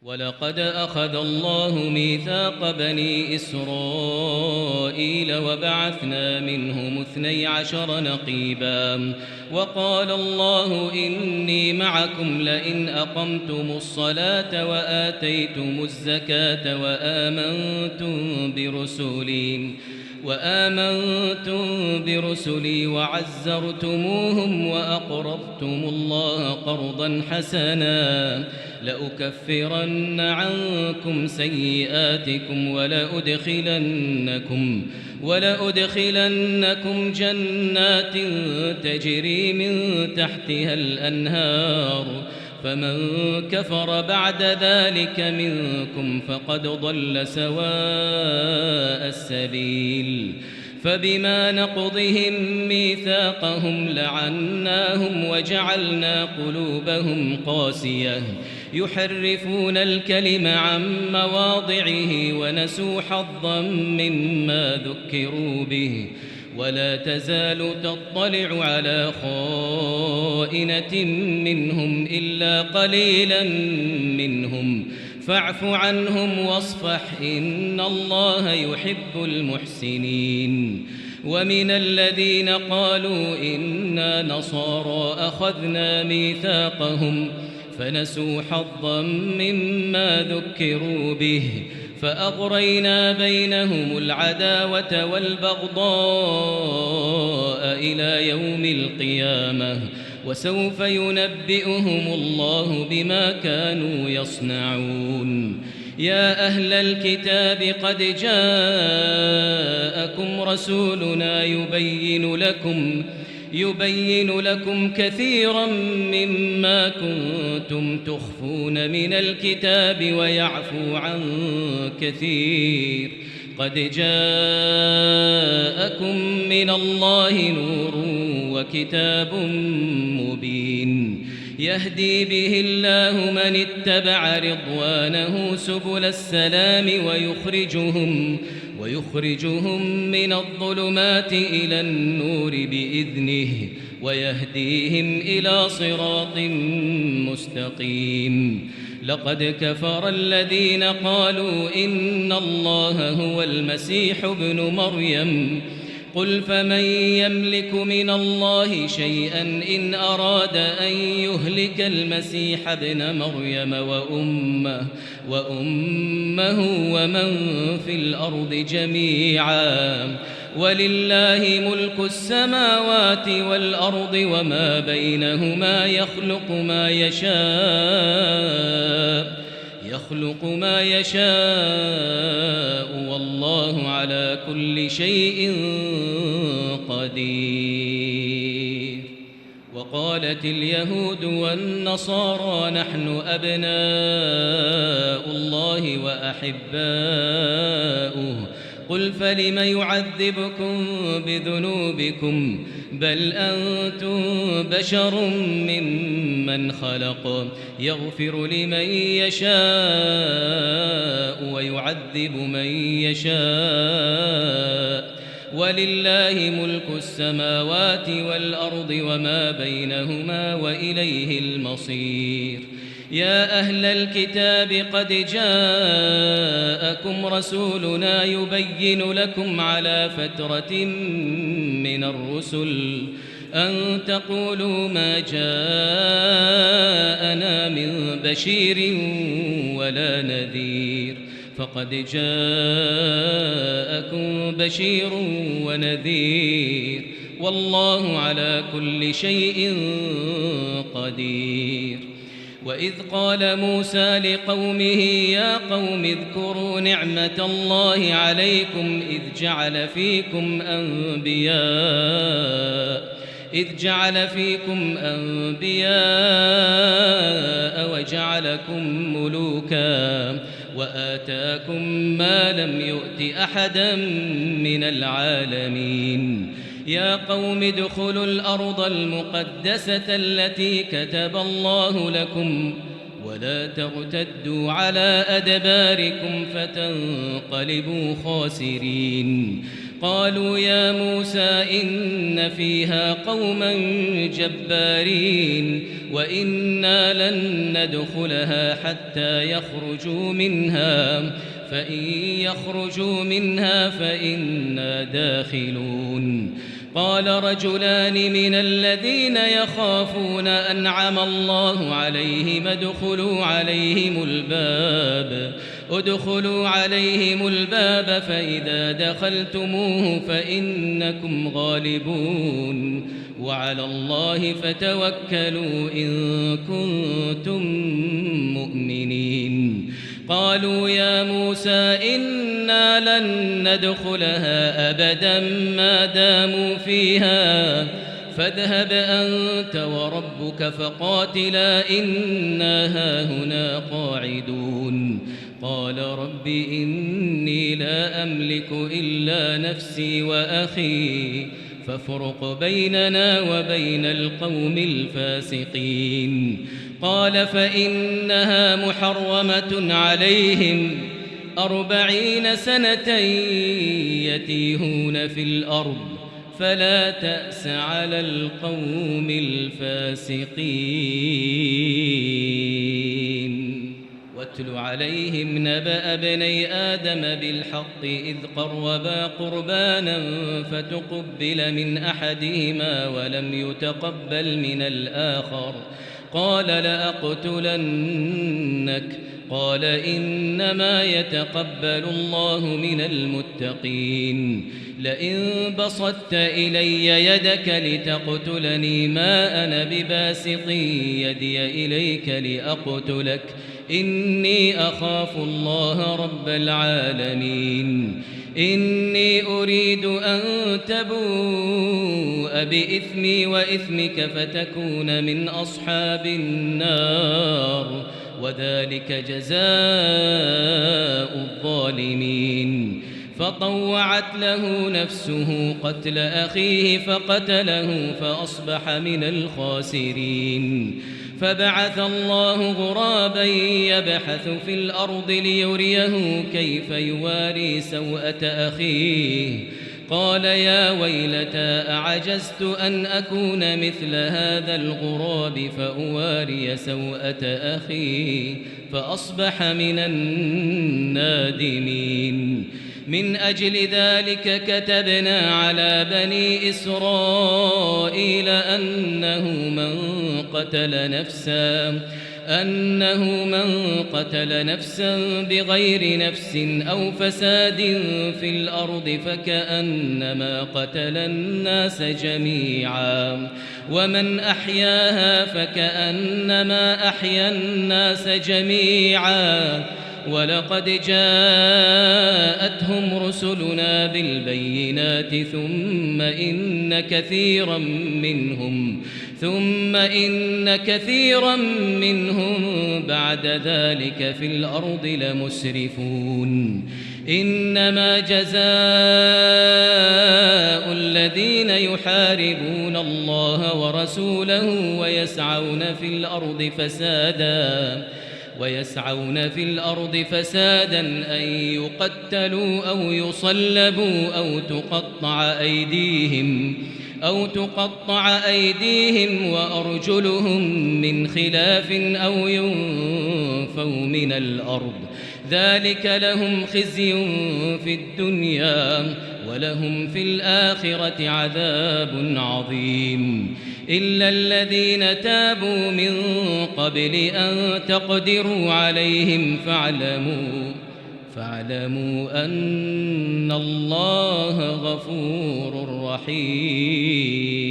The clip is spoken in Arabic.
ولقد أخذ الله ميثاق بني إسرائيل وبعثنا منهم 12 نقيبا وقال الله إني معكم لئن أقمتم الصلاة وآتيتم الزكاة وآمنتم برسلي وعزرتموهم وأقرضتم الله قرضا حسنا لأكفرن عنكم سيئاتكم ولأدخلنكم جنات تجري من تحتها الأنهار فمن كفر بعد ذلك منكم فقد ضل سواء السبيل فبما نقضهم ميثاقهم لعناهم وجعلنا قلوبهم قاسية يحرفون الكلم عن مواضعه ونسوا حظا مما ذكروا به ولا تزال تطلع على خائنة منهم إلا قليلا منهم فاعف عنهم واصفح إن الله يحب المحسنين ومن الذين قالوا إنا نصارى أخذنا ميثاقهم فنسوا حظا مما ذكروا به فأغرينا بينهم العداوة والبغضاء إلى يوم القيامة وسوف ينبئهم الله بما كانوا يصنعون يا أهل الكتاب قد جاءكم رسولنا يبين لكم كثيرا مما كنتم تخفون من الكتاب ويعفو عن كثير قد جاءكم من الله نور وكتاب مبين يهدي به الله من اتبع رضوانه سبل السلام ويخرجهم من الظلمات إلى النور بإذنه ويهديهم إلى صراط مستقيم لقد كفر الذين قالوا إن الله هو المسيح ابن مريم قل فمن يملك من الله شيئا إن أراد أن يهلك المسيح ابن مريم وأمه ومن في الأرض جميعا ولله ملك السماوات والأرض وما بينهما يخلق ما يشاء والله على كل شيء قدير وقالت اليهود والنصارى نحن أبناء الله وأحباؤه قل فلم يعذبكم بذنوبكم بل أنتم بشر ممن خلق يغفر لمن يشاء ويعذب من يشاء ولله ملك السماوات والأرض وما بينهما وإليه المصير يا أهل الكتاب قد جاءكم رسولنا يبين لكم على فترة من الرسل أن تقولوا ما جاءنا من بشير ولا نذير فقد جاءكم بشير ونذير والله على كل شيء قدير وإذ قال موسى لقومه يا قوم اذكروا نعمة الله عليكم إذ جعل فيكم أنبياء وجعلكم ملوكا وآتاكم ما لم يؤت أحدا من العالمين يا قوم ادخلوا الأرض المقدسة التي كتب الله لكم ولا ترتدوا على أدباركم فتنقلبوا خاسرين قالوا يا موسى إن فيها قوما جبارين وإنا لن ندخلها حتى يخرجوا منها فإن يخرجوا منها فإنا داخلون قال رجلان من الذين يخافون أنعم الله عليهم ادخلوا عليهم الباب فإذا دخلتموه فإنكم غالبون وعلى الله فتوكلوا إن كنتم مؤمنين قالوا يا موسى إنا لن ندخلها أبدا ما داموا فيها فاذهب أنت وربك فقاتلا إنا هاهنا قاعدون قال رب إني لا أملك إلا نفسي وأخي فافرق بيننا وبين القوم الفاسقين قال فإنها محرمة عليهم 40 سنة يتيهون في الأرض فلا تأس على القوم الفاسقين واتل عليهم نبأ ابني آدم بالحق إذ قربا قربانا فتقبل من أحدهما ولم يتقبل من الآخر قال لأقتلنك قال إنما يتقبل الله من المتقين لئن بسطت إلي يدك لتقتلني ما أنا بباسط يدي إليك لأقتلك إني أخاف الله رب العالمين إني أريد أن تبوء بإثمي وإثمك فتكون من أصحاب النار وذلك جزاء الظالمين فطوعت له نفسه قتل أخيه فقتله فأصبح من الخاسرين فبعث الله غرابا يبحث في الأرض ليريه كيف يواري سوءة أخيه قال يا ويلتى أعجزت أن أكون مثل هذا الغراب فأواري سوءة أخي فأصبح من النادمين من أجل ذلك كتبنا على بني إسرائيل أنه من قتل نفسا بغير نفس أو فساد في الأرض فكأنما قتل الناس جميعا ومن أحياها فكأنما أحيا الناس جميعا ولقد جاءتهم رسلنا بالبينات ثم إن كثيرا منهم بعد ذلك في الأرض لمسرفون إنما جزاء الذين يحاربون الله ورسوله ويسعون في الأرض فسادا أن يقتلوا أو يصلبوا أو تقطع أيديهم وأرجلهم من خلاف أو ينفوا من الأرض ذلك لهم خزي في الدنيا ولهم في الآخرة عذاب عظيم إلا الذين تابوا من قبل أن تقدروا عليهم فاعلموا أن الله غفور رحيم